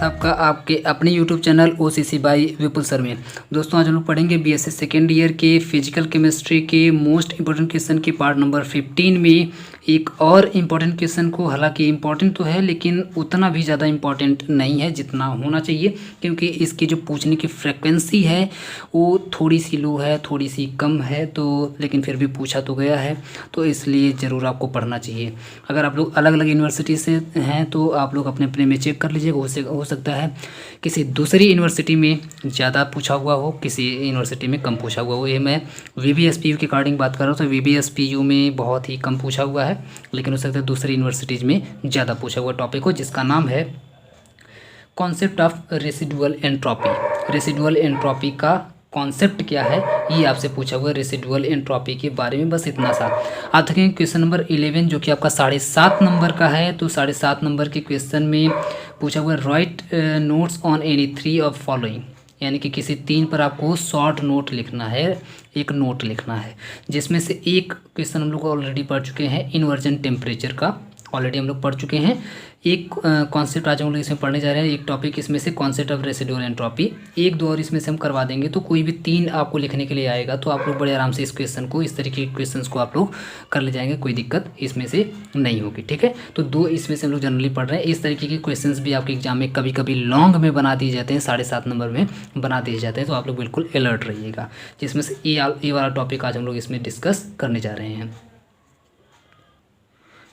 आपका आपके अपने YouTube channel OCC by Vipul sir में। दोस्तों आज हम लोग पढ़ेंगे BSc सेकेंड ईयर के फिजिकल केमिस्ट्री के मोस्ट इंपॉर्टेंट क्वेश्चन के पार्ट नंबर 15 में एक और इम्पॉर्टेंट क्वेश्चन को, हालांकि इम्पॉर्टेंट तो है लेकिन उतना भी ज़्यादा इम्पॉर्टेंट नहीं है जितना होना चाहिए, क्योंकि इसकी जो पूछने की फ्रिक्वेंसी है वो थोड़ी सी लो है, थोड़ी सी कम है, तो लेकिन फिर भी पूछा तो गया है, तो इसलिए ज़रूर आपको पढ़ना चाहिए। अगर आप लोग अलग अलग यूनिवर्सिटी से हैं तो आप लोग अपने अपने में चेक कर लीजिएगा। हो सकता है किसी दूसरी यूनिवर्सिटी में ज़्यादा पूछा हुआ हो, किसी यूनिवर्सिटी में कम पूछा हुआ हो। ये मैं VBSPU के अकॉर्डिंग बात कर रहा हूँ, तो VBSPU में बहुत ही कम पूछा हुआ है, लेकिन हो सकता है दूसरी यूनिवर्सिटीज़ में ज़्यादा पूछा हुआ टॉपिक हो, जिसका नाम है concept of residual entropy. Residual entropy का कॉन्सेप्ट क्या है ये आपसे पूछा हुआ है, रेसिडुअल एंट्रोपी के बारे में, बस इतना सा। आप देखेंगे क्वेश्चन नंबर 11 जो कि आपका 7.5 नंबर का है, तो 7.5 नंबर के क्वेश्चन में पूछा हुआ है right notes on any 3 of following, यानी कि किसी 3 पर आपको शॉर्ट नोट लिखना है, एक नोट लिखना है, जिसमें से एक क्वेश्चन हम लोग ऑलरेडी पढ़ चुके हैं, इन्वर्जन टेम्परेचर का ऑलरेडी हम लोग पढ़ चुके हैं। एक कॉन्सेप्ट आज हम लोग इसमें पढ़ने जा रहे हैं, एक टॉपिक इसमें से कॉन्सेप्ट ऑफ रेसिडुअल एंट्रोपी, एक दो और इसमें से हम करवा देंगे, तो कोई भी 3 आपको लिखने के लिए आएगा, तो आप लोग बड़े आराम से इस क्वेश्चन को, इस तरीके के क्वेश्चंस को आप लोग कर ले जाएंगे, कोई दिक्कत इसमें से नहीं होगी, ठीक है। तो 2 इसमें से हम लोग जनरली पढ़ रहे हैं। इस तरीके के क्वेश्चन भी आपके एग्जाम में कभी कभी लॉन्ग में बना दिए जाते हैं, 7.5 नंबर में बना दिए जाते हैं, तो आप लोग बिल्कुल अलर्ट रहिएगा, जिसमें से ये वाला टॉपिक आज हम लोग इसमें डिस्कस करने जा रहे हैं।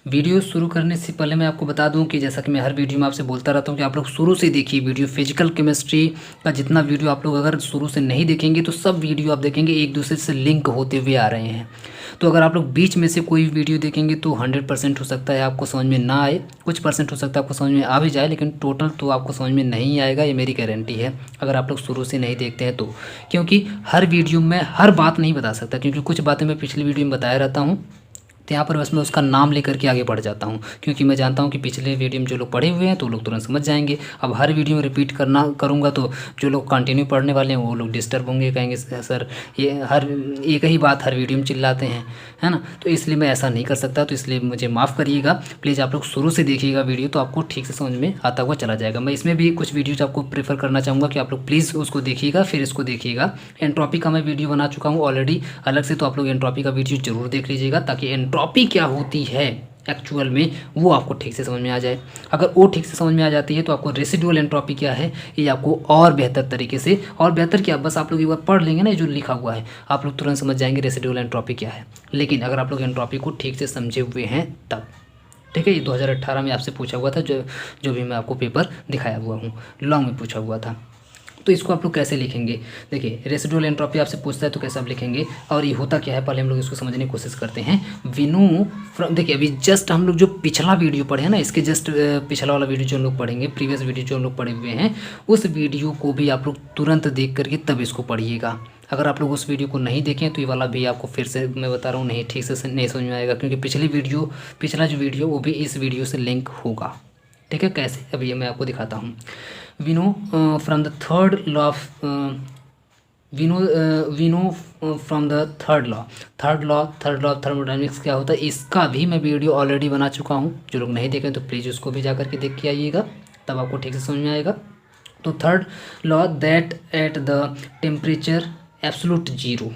वीडियो शुरू करने से पहले मैं आपको बता दूं कि जैसा कि मैं हर वीडियो में आपसे बोलता रहता हूं कि आप लोग शुरू से देखिए वीडियो। फिजिकल केमिस्ट्री का जितना वीडियो आप लोग अगर शुरू से नहीं देखेंगे तो सब वीडियो आप देखेंगे एक दूसरे से लिंक होते हुए आ रहे हैं। तो अगर आप लोग बीच में से कोई वीडियो देखेंगे तो 100% हो सकता है आपको समझ में ना आए, कुछ परसेंट हो सकता है आपको समझ में आ भी जाए, लेकिन टोटल तो आपको समझ में नहीं आएगा, ये मेरी गारंटी है, अगर आप लोग शुरू से नहीं देखते हैं तो। क्योंकि हर वीडियो में हर बात नहीं बता सकता, क्योंकि कुछ बातें मैं पिछली वीडियो में बताया रहता हूँ, तो यहाँ पर बस मैं उसका नाम लेकर के आगे बढ़ जाता हूँ, क्योंकि मैं जानता हूँ कि पिछले वीडियो में जो लोग पढ़े हुए हैं तो लोग तुरंत समझ जाएंगे। अब हर वीडियो में रिपीट करूँगा तो जो लोग कंटिन्यू पढ़ने वाले हैं वो लोग डिस्टर्ब होंगे, कहेंगे सर ये हर एक ही बात हर वीडियो में चिल्लाते हैं, है ना। तो इसलिए मैं ऐसा नहीं कर सकता, तो इसलिए मुझे माफ़ करिएगा प्लीज़। आप लोग शुरू से देखिएगा वीडियो, तो आपको ठीक से समझ में आता हुआ चला जाएगा। मैं इसमें भी कुछ वीडियोज़ आपको प्रेफर करना चाहूँगा कि आप लोग प्लीज़ उसको देखिएगा, फिर इसको देखिएगा। एंट्रोपी का मैं वीडियो बना चुका हूँ ऑलरेडी अलग से, तो आप लोग एंट्रोपी का वीडियो जरूर देख लीजिएगा, ताकि एंट्रोपी क्या होती है एक्चुअल में वो आपको ठीक से समझ में आ जाए। अगर वो ठीक से समझ में आ जाती है तो आपको रेसिडुअल एंट्रोपी क्या है ये आपको और बेहतर तरीके से, और बेहतर क्या, बस आप लोग एक बार पढ़ लेंगे ना जो लिखा हुआ है, आप लोग तुरंत समझ जाएंगे रेसिडुअल एंट्रोपी क्या है। लेकिन अगर आप लोग एंट्रोपी को ठीक से समझे हुए हैं तब, ठीक है। ये 2018 में आपसे पूछा हुआ था, जो भी मैं आपको पेपर दिखाया हुआ हूँ, लॉन्ग में पूछा हुआ था। तो इसको आप लोग कैसे लिखेंगे, देखिए रेसिडुअल एंट्रोपी आपसे पूछता है तो कैसे आप लिखेंगे, और ये होता क्या है पहले हम लोग इसको समझने की कोशिश करते हैं। विनो फ्रॉम, देखिए अभी जस्ट हम लोग जो पिछला वीडियो पढ़े हैं ना, इसके जस्ट पिछला वाला वीडियो जो हम लोग पढ़ेंगे, प्रीवियस वीडियो जो हम लोग पढ़े हुए हैं, उस वीडियो को भी आप लोग तुरंत देख करके तब इसको पढ़िएगा। अगर आप लोग उस वीडियो को नहीं देखें तो ये वाला भी आपको फिर से मैं बता रहा हूँ नहीं ठीक से नहीं समझ में आएगा, क्योंकि पिछला जो वीडियो वो भी इस वीडियो से लिंक होगा, ठीक है। कैसे, अभी ये मैं आपको दिखाता हूँ। we know from the third law of we know from the third law of thermodynamics क्या होता है, इसका भी मैं वीडियो ऑलरेडी बना चुका हूँ। जो लोग नहीं देखें तो प्लीज़ उसको भी जा करके देख के आइएगा, तब आपको ठीक से समझ में आएगा। तो third law that at the temperature absolute zero,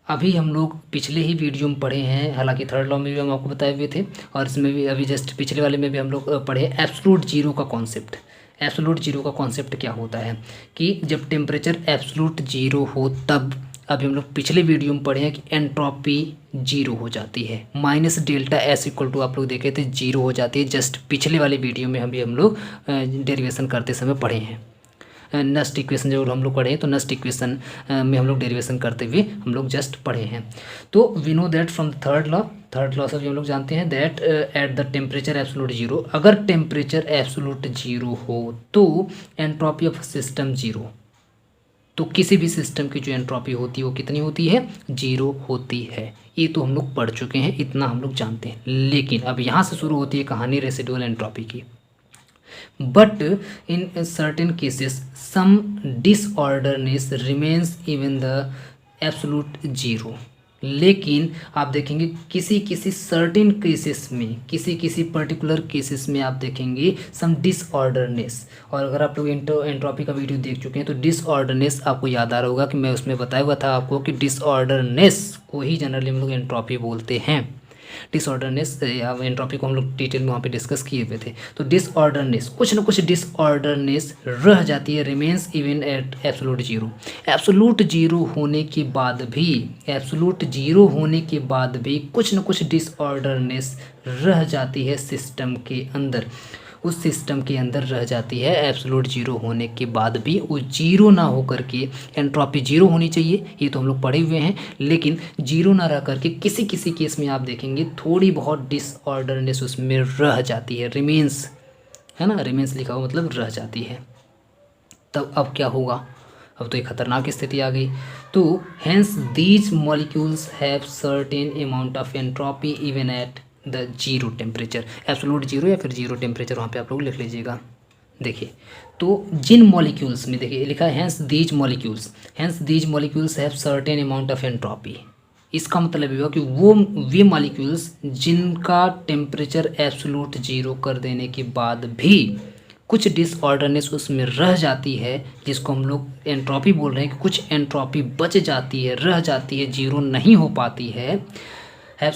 अभी हम लोग पिछले ही वीडियो में पढ़े हैं, हालांकि थर्ड लॉ में भी हम आपको बताए हुए थे, और इसमें भी अभी जस्ट पिछले वाले में भी हम लोग पढ़े एब्सोल्यूट जीरो का कॉन्सेप्ट। एब्सोल्यूट जीरो का कॉन्सेप्ट क्या होता है कि जब टेम्परेचर एब्सोल्यूट जीरो हो तब, अभी हम लोग पिछले वीडियो में पढ़े हैं कि एंट्रोपी जीरो हो जाती है, minus delta S equal to आप लोग देखे थे जीरो हो जाती है। जस्ट पिछले वाले वीडियो में हम लोग डेरिवेशन करते समय पढ़े हैं। नस्ट इक्वेशन जो हम लोग पढ़े हैं, तो नस्ट इक्वेशन में हम लोग डेरिवेशन करते हुए हम लोग जस्ट पढ़े हैं। तो we know that from third law से हम लोग जानते हैं that at the temperature absolute zero, अगर टेम्परेचर एब्सोल्यूट जीरो हो तो एंट्रोपी ऑफ सिस्टम जीरो, तो किसी भी सिस्टम की जो एंट्रोपी होती है वो कितनी होती है, जीरो होती है। ये तो हम लोग पढ़ चुके हैं, इतना हम लोग जानते हैं। लेकिन अब यहाँ से शुरू होती है कहानी रेसिडुअल एंट्रोपी की। But in certain cases some disorderness remains even the absolute zero. लेकिन आप देखेंगे किसी किसी सर्टेन केसेस में, किसी किसी पर्टिकुलर केसेस में आप देखेंगे सम डिसऑर्डरनेस। और अगर आप लोग एंट्रोपी का वीडियो देख चुके हैं तो डिसऑर्डरनेस आपको याद आ रहा होगा कि मैं उसमें बताया हुआ था आपको कि डिसऑर्डरनेस को ही जनरली हम लोग एंट्रोपी बोलते हैं। डिसऑर्डरनेस या एंट्रोपी को हम लोग डिटेल में वहाँ पे डिस्कस किए हुए थे। तो डिसऑर्डरनेस, कुछ ना कुछ डिसऑर्डरनेस रह जाती है, remains even at absolute zero. Absolute zero होने के बाद भी, एब्सोल्यूट जीरो होने के बाद भी कुछ ना कुछ डिसऑर्डरनेस रह जाती है सिस्टम के अंदर, उस सिस्टम के अंदर रह जाती है एब्सोल्यूट जीरो होने के बाद भी। वो जीरो ना हो करके, एंट्रोपी जीरो होनी चाहिए, ये तो हम लोग पढ़े हुए हैं, लेकिन जीरो ना रह करके किसी किसी केस में आप देखेंगे थोड़ी बहुत डिसऑर्डरनेस उसमें रह जाती है, रिमेन्स, है ना, रिमेन्स लिखा हुआ मतलब रह जाती है। तब अब क्या होगा, अब तो एक खतरनाक स्थिति आ गई। तो hence these molecules have certain amount of entropy even at the zero temperature. Absolute zero या फिर जीरो टेम्परेचर वहाँ पे आप लोग लिख लीजिएगा। देखिए, तो जिन मॉलिक्यूल्स में देखिए लिखा है hence these molecules have certain amount of entropy. इसका मतलब ये हुआ कि वे मॉलिक्यूल्स जिनका टेम्परेचर एब्सोल्यूट जीरो कर देने के बाद भी कुछ डिसऑर्डरनेस उसमें रह जाती है, जिसको हम लोग एंट्रोपी बोल रहे हैं कि कुछ एंट्रोपी बच जाती है, रह जाती है, जीरो नहीं हो पाती है, have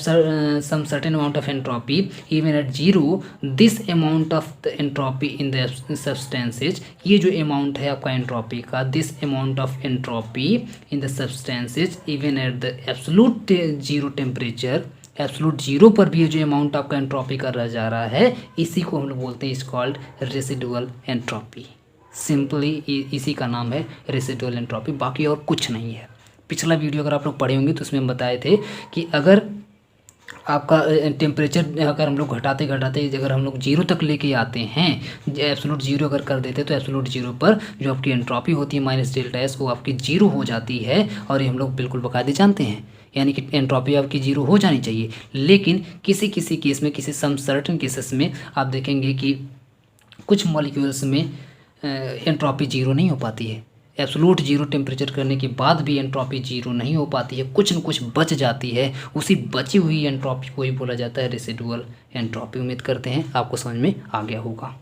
some certain amount of entropy even at zero, this amount of the entropy in the substances, ये जो amount है आपका entropy का, this amount of entropy in the substances even at the absolute zero temperature, absolute zero पर भी ये जो amount आपका एंट्रोपी का रह जा रहा है, इसी को हम लोग बोलते हैं is called residual entropy. Simply इसी का नाम है रेसिडुअल एंट्रोपी, बाकी और कुछ नहीं है। पिछला वीडियो अगर आप लोग पढ़े होंगे तो उसमें हम बताए थे कि अगर आपका टेम्परेचर अगर हम लोग घटाते घटाते अगर हम लोग जीरो तक लेके आते हैं, एब्सोल्यूट जीरो अगर कर देते हैं तो एब्सोल्यूट जीरो पर जो आपकी एंट्रोपी होती है माइनस डेल्टा एस, वो आपकी जीरो हो जाती है। और ये हम लोग बिल्कुल बाकायदे जानते हैं, यानी कि एंट्रोपी आपकी जीरो हो जानी चाहिए। लेकिन किसी किसी केस में, किसी सम सर्टेन केसेस में आप देखेंगे कि कुछ मॉलिक्यूल्स में एंट्रोपी जीरो नहीं हो पाती है। एब्सोल्यूट जीरो टेम्परेचर करने के बाद भी एंट्रोपी जीरो नहीं हो पाती है, कुछ न कुछ बच जाती है। उसी बची हुई एंट्रोपी को ही बोला जाता है रेसिडुअल एंट्रोपी। उम्मीद करते हैं आपको समझ में आ गया होगा।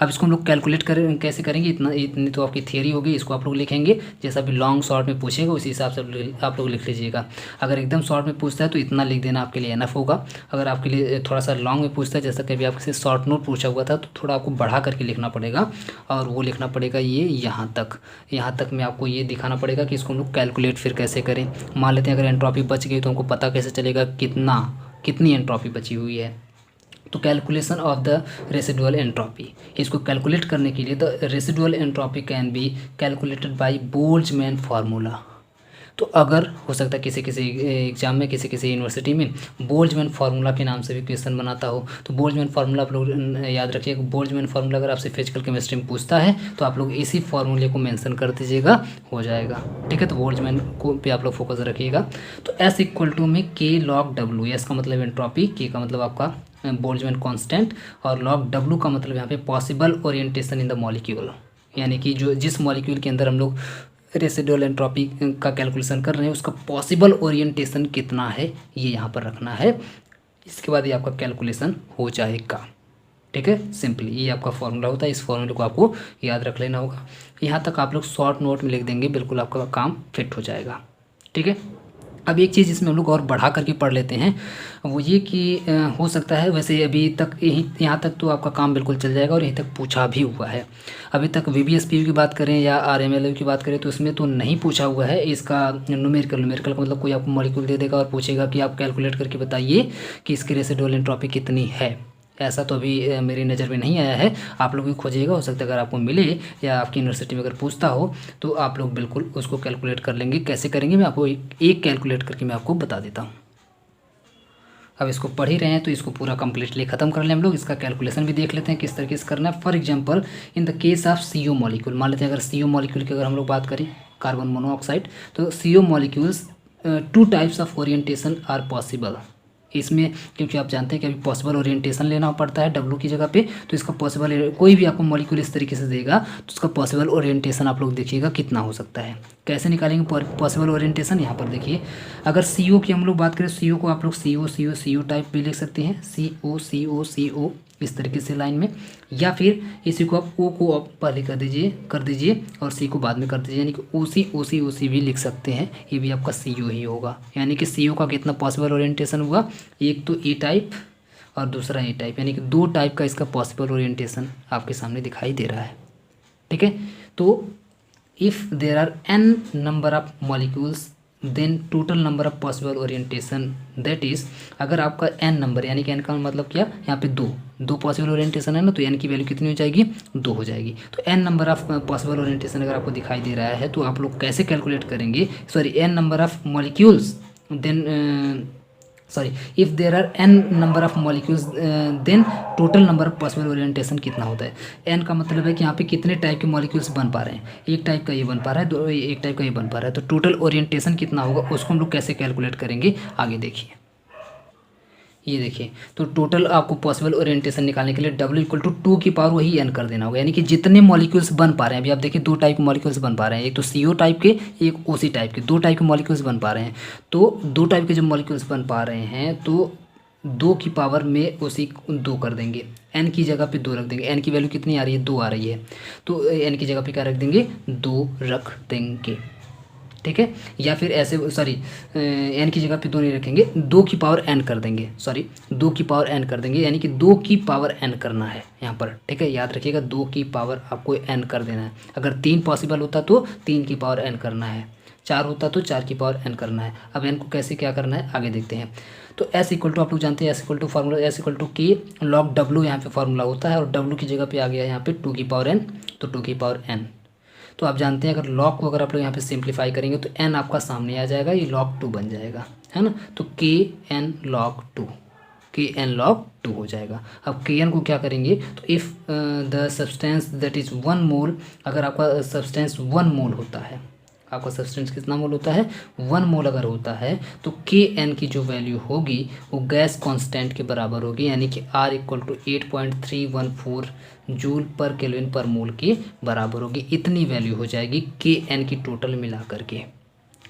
अब इसको हम लोग कैलकुलेट कैसे करेंगे, इतनी तो आपकी थियरी होगी। इसको आप लोग लिखेंगे, जैसा भी लॉन्ग शॉर्ट में पूछेगा उसी हिसाब से आप लोग लिख लीजिएगा। अगर एकदम शॉर्ट में पूछता है तो इतना लिख देना आपके लिए एनफ होगा। अगर आपके लिए थोड़ा सा लॉन्ग में पूछता है, जैसा कभी आपसे शॉर्ट नोट पूछा हुआ था, तो थोड़ा आपको बढ़ा करके लिखना पड़ेगा। और वो लिखना पड़ेगा ये यहाँ तक में आपको ये दिखाना पड़ेगा कि इसको हम लोग कैलकुलेट फिर कैसे करें। मान लेते हैं अगर एंट्रोपी बच गई तो हमको पता कैसे चलेगा कितनी एंट्रोपी बची हुई है। तो calculation of the residual entropy, इसको कैलकुलेट करने के लिए the residual entropy can be calculated by Boltzmann formula. तो अगर हो सकता है किसी किसी एग्जाम में, किसी किसी यूनिवर्सिटी में बोल्ट्जमैन फार्मूला के नाम से भी क्वेश्चन बनाता हो, तो बोल्ट्जमैन फार्मूला आप लोग याद रखिएगा। बोल्ट्जमैन फार्मूला अगर आपसे फिजिकल केमिस्ट्री में पूछता है तो आप लोग इसी फार्मूले को मेंशन कर दीजिएगा, हो जाएगा। ठीक है, तो बोल्ट्जमैन को पे आप लोग फोकस रखिएगा। तो एस इक्वल टू में के लॉग डब्ल्यू, एस का मतलब एंट्रोपी, के का मतलब आपका बोल्ट्जमैन कांस्टेंट, और लॉग डब्ल्यू का मतलब यहाँ पे possible orientation in the molecule, यानी कि जिस मॉलिक्यूल के अंदर हम लोग रेसिडुअल एंट्रोपी का कैलकुलेशन कर रहे हैं उसका पॉसिबल ओरिएंटेशन कितना है, ये यहाँ पर रखना है। इसके बाद ये आपका कैलकुलेशन हो जाएगा। ठीक है, सिंपली ये आपका फॉर्मूला होता है। इस फॉर्मूले को आपको याद रख लेना होगा। यहाँ तक आप लोग शॉर्ट नोट में लिख देंगे, बिल्कुल आपका काम फिट हो जाएगा। ठीक है, अब एक चीज़ इसमें हम लोग और बढ़ा करके पढ़ लेते हैं, वो ये कि हो सकता है, वैसे अभी तक यहाँ तक तो आपका काम बिल्कुल चल जाएगा और यहीं तक पूछा भी हुआ है। अभी तक VBSPU की बात करें या RMLU की बात करें तो इसमें तो नहीं पूछा हुआ है इसका न्यूमेरिकल का मतलब कोई आपको मॉलिक्यूल दे देगा और पूछेगा कि आप कैलकुलेट करके बताइए कि इसकी रेसिडुअल एंट्रोपी कितनी है। ऐसा तो अभी मेरी नज़र में नहीं आया है, आप लोग भी खोजिएगा, हो सकता है अगर आपको मिले या आपकी यूनिवर्सिटी में अगर पूछता हो तो आप लोग बिल्कुल उसको कैलकुलेट कर लेंगे। कैसे करेंगे मैं आपको एक कैलकुलेट करके मैं आपको बता देता हूँ। अब इसको पढ़ ही रहे हैं तो इसको पूरा कम्प्लीटली ख़त्म कर लें हम लोग। इसका कैलकुलेशन भी देख लेते हैं किस तरीके से करना है। For example in the case of CO molecule, मान लेते हैं अगर CO मॉलिक्यूल की अगर हम लोग बात करें, कार्बन मोनोऑक्साइड, तो CO molecules 2 types of orientation are possible इसमें, क्योंकि आप जानते हैं कि अभी पॉसिबल ओरिएंटेशन लेना पड़ता है W की जगह पे, तो इसका पॉसिबल, कोई भी आपको मॉलिक्यूल इस तरीके से देगा तो उसका पॉसिबल ओरिएंटेशन आप लोग देखिएगा कितना हो सकता है। कैसे निकालेंगे पॉसिबल ओरिएंटेशन, यहाँ पर देखिए, अगर CO की हम लोग बात करें, CO को आप लोग CO टाइप भी लिख सकते हैं, CO इस तरीके से लाइन में, या फिर इसी को आप O को आप पहले कर दीजिए और C को बाद में कर दीजिए, यानी कि OC भी लिख सकते हैं, ये भी आपका CO ही होगा। यानी कि CO का कितना पॉसिबल ओरिएंटेशन हुआ, एक तो E टाइप और दूसरा E टाइप, यानी कि 2 टाइप का इसका पॉसिबल ओरिएंटेशन आपके सामने दिखाई दे रहा है। ठीक है, तो if there are n number of molecules then total number of possible orientation, that is, अगर आपका n नंबर, यानी कि n का मतलब क्या, यहाँ पे दो पॉसिबल ओरिएंटेशन है ना, तो n की वैल्यू कितनी हो जाएगी, 2 हो जाएगी। तो n number of possible orientation अगर आपको दिखाई दे रहा है तो आप लोग कैसे कैलकुलेट करेंगे, n number of molecules then if there are n number of molecules then total number of possible orientation कितना होता है। n का मतलब है कि यहाँ पे कितने टाइप के मॉलिक्यूल्स बन पा रहे हैं, एक टाइप का ये बन पा रहा है, एक टाइप का ये बन पा रहा है, तो टोटल ओरिएंटेशन कितना होगा उसको हम लोग कैसे कैलकुलेट करेंगे, आगे देखिए। ये देखिए, तो टोटल आपको पॉसिबल ओरिएंटेशन निकालने के लिए W = 2 की पावर वही n कर देना होगा, यानी कि जितने मॉलिक्यूल्स बन पा रहे हैं, अभी आप देखिए 2 टाइप के मॉलिक्यूल्स बन पा रहे हैं, एक तो CO टाइप के, एक OC टाइप के, 2 टाइप के मॉलिक्यूल्स बन पा रहे हैं। तो 2 टाइप के जब मॉलिक्यूल्स बन पा रहे हैं तो 2 की पावर में OC 2 कर देंगे, n की जगह पे 2 रख देंगे, n की वैल्यू कितनी आ रही है, 2 आ रही है, तो n की जगह पे क्या रख देंगे, 2 रख देंगे। ठीक है, या फिर ऐसे n की जगह पे 2 नहीं रखेंगे, 2 की पावर n कर देंगे, 2 की पावर n कर देंगे, यानी कि 2 की पावर n करना है यहाँ पर। ठीक है, याद रखिएगा 2 की पावर आपको n कर देना है। अगर 3 पॉसिबल होता तो 3 की पावर n करना है, 4 होता तो 4 की पावर n करना है। अब n को कैसे क्या करना है आगे देखते हैं। तो S= आप लोग जानते हैं, S= formula S=K log W यहाँ पे फार्मूला होता है, और W की जगह पे आ गया यहाँ पे 2 की पावर n, तो 2 की पावर n। तो आप जानते हैं अगर log को अगर आप लोग यहाँ पे सिंप्लीफाई करेंगे तो n आपका सामने आ जाएगा, ये log 2 बन जाएगा, है ना, तो Kn log 2 हो जाएगा। अब Kn को क्या करेंगे, तो if the substance that is 1 मोल, अगर आपका सब्सटेंस 1 मोल होता है, आपका सब्सटेंस कितना मोल होता है, 1 मोल अगर होता है, तो Kn की जो वैल्यू होगी वो गैस कांस्टेंट के बराबर होगी, यानी कि R = 8.314 जूल पर केल्विन पर मोल के बराबर होगी। इतनी वैल्यू हो जाएगी Kn की टोटल मिला करके,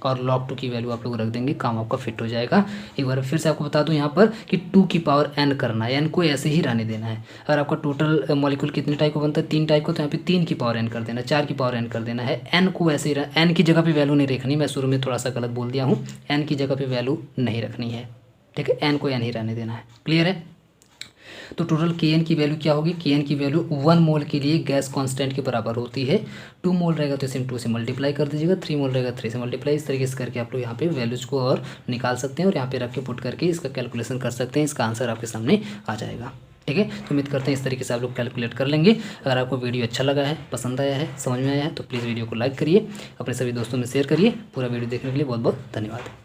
और log 2 की वैल्यू आप लोग रख देंगे, काम आपका फिट हो जाएगा। एक बार फिर से आपको बता दूं यहाँ पर कि 2 की पावर n करना है, n को ऐसे ही रहने देना है। अगर आपका टोटल मॉलिक्यूल कितने टाइप का बनता है, 3 टाइप का, तो यहाँ पे 3 की पावर n कर देना, 4 की पावर n कर देना है। n को ऐसे ही n की जगह पे वैल्यू नहीं रखनी, मैं शुरू में थोड़ा सा गलत बोल दिया हूँ, n की जगह पे वैल्यू नहीं रखनी है। ठीक है, n को n ही रहने देना है, क्लियर है। तो टोटल Kn की वैल्यू क्या होगी, Kn की वैल्यू 1 मोल के लिए गैस कांस्टेंट के बराबर होती है। 2 मोल रहेगा तो इसे 2 से मल्टीप्लाई कर दीजिएगा, 3 मोल रहेगा 3 से मल्टीप्लाई, इस तरीके से करके आप लोग यहाँ पे वैल्यूज़ को और निकाल सकते हैं, और यहाँ पे रख के पुट करके इसका कैलकुलेशन कर सकते हैं, इसका आंसर आपके सामने आ जाएगा। ठीक है, तो उम्मीद करते हैं इस तरीके से आप लोग कैलकुलेट कर लेंगे। अगर आपको वीडियो अच्छा लगा है, पसंद आया है, समझ में आया है, तो प्लीज़ वीडियो को लाइक करिए, अपने सभी दोस्तों में शेयर करिए। पूरा वीडियो देखने के लिए बहुत बहुत धन्यवाद।